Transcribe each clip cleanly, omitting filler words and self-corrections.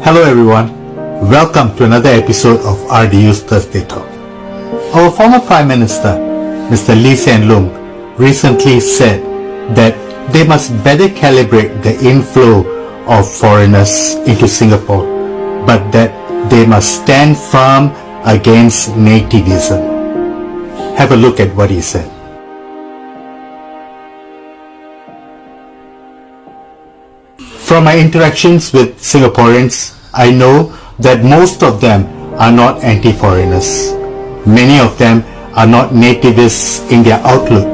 Hello everyone, welcome to another episode of RDU's Thursday Talk. Our former Prime Minister, Mr. Lee Hsien Loong, recently said that they must better calibrate the inflow of foreigners into Singapore, but that they must stand firm against nativism. Have a look at what he said. From my interactions with Singaporeans, I know that most of them are not anti-foreigners. Many of them are not nativists in their outlook.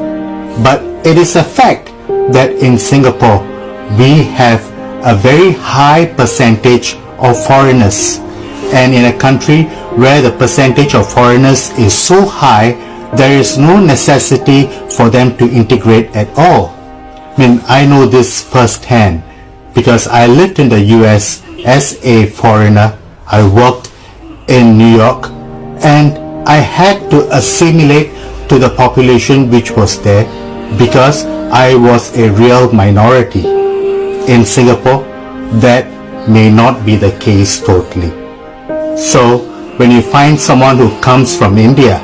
But it is a fact that in Singapore, we have a very high percentage of foreigners. And in a country where the percentage of foreigners is so high, there is no necessity for them to integrate at all. I know this firsthand because I lived in the US as a foreigner. I worked in New York and I had to assimilate to the population which was there because I was a real minority. In Singapore, that may not be the case totally. So when you find someone who comes from India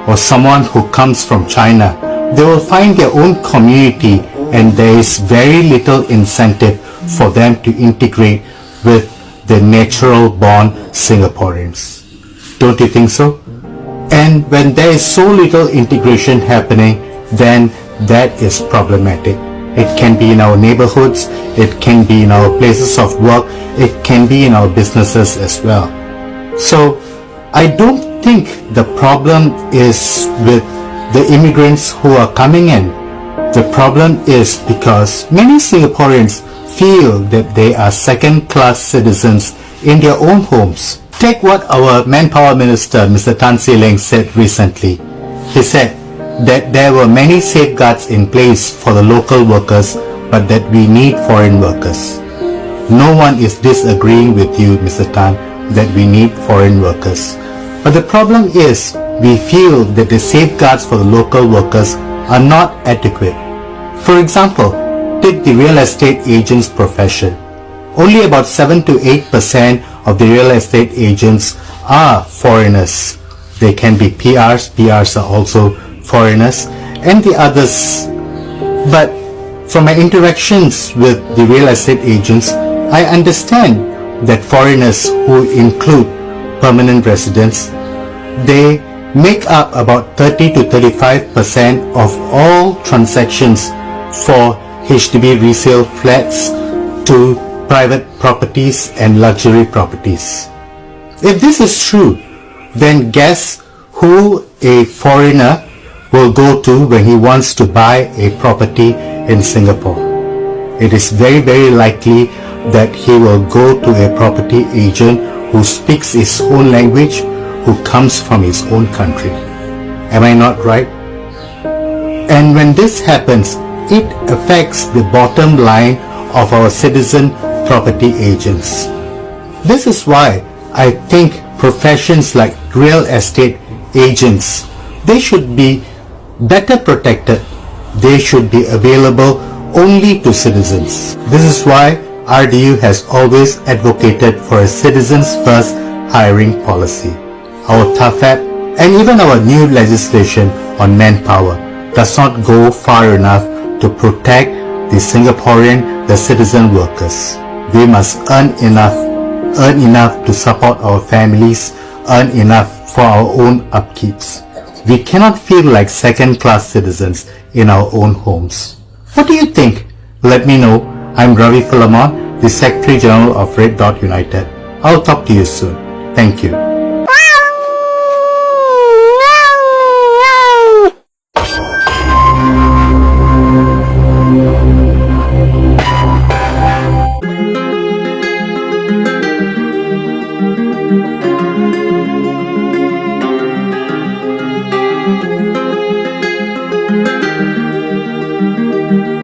or someone who comes from China, they will find their own community and there is very little incentive for them to integrate with the natural born Singaporeans. Don't you think so? And when there is so little integration happening, then that is problematic. It can be in our neighborhoods, it can be in our places of work, it can be in our businesses as well. So I don't think the problem is with the immigrants who are coming in. The problem is because many Singaporeans feel that they are second-class citizens in their own homes. Take what our Manpower Minister, Mr. Tan See Leng, said recently. He said that there were many safeguards in place for the local workers, but that we need foreign workers. No one is disagreeing with you, Mr. Tan, that we need foreign workers. But the problem is, we feel that the safeguards for the local workers are not adequate. For example, take the real estate agent's profession. Only about 7 to 8% of the real estate agents are foreigners. They can be PRs, PRs are also foreigners, and the others. But from my interactions with the real estate agents, I understand that foreigners who include permanent residents, they make up about 30 to 35% of all transactions for HDB resale flats to private properties and luxury properties. If this is true, then guess who a foreigner will go to when he wants to buy a property in Singapore? It is very, very likely that he will go to a property agent who speaks his own language, who comes from his own country. Am I not right? And when this happens, it affects the bottom line of our citizen property agents. This is why I think professions like real estate agents, they should be better protected. They should be available only to citizens. This is why RDU has always advocated for a citizens first hiring policy. Our TAFAP and even our new legislation on manpower does not go far enough to protect the Singaporean, the citizen workers. We must earn enough to support our families, earn enough for our own upkeeps. We cannot feel like second-class citizens in our own homes. What do you think? Let me know. I'm Ravi Philemon, the Secretary General of Red Dot United. I'll talk to you soon. Thank you.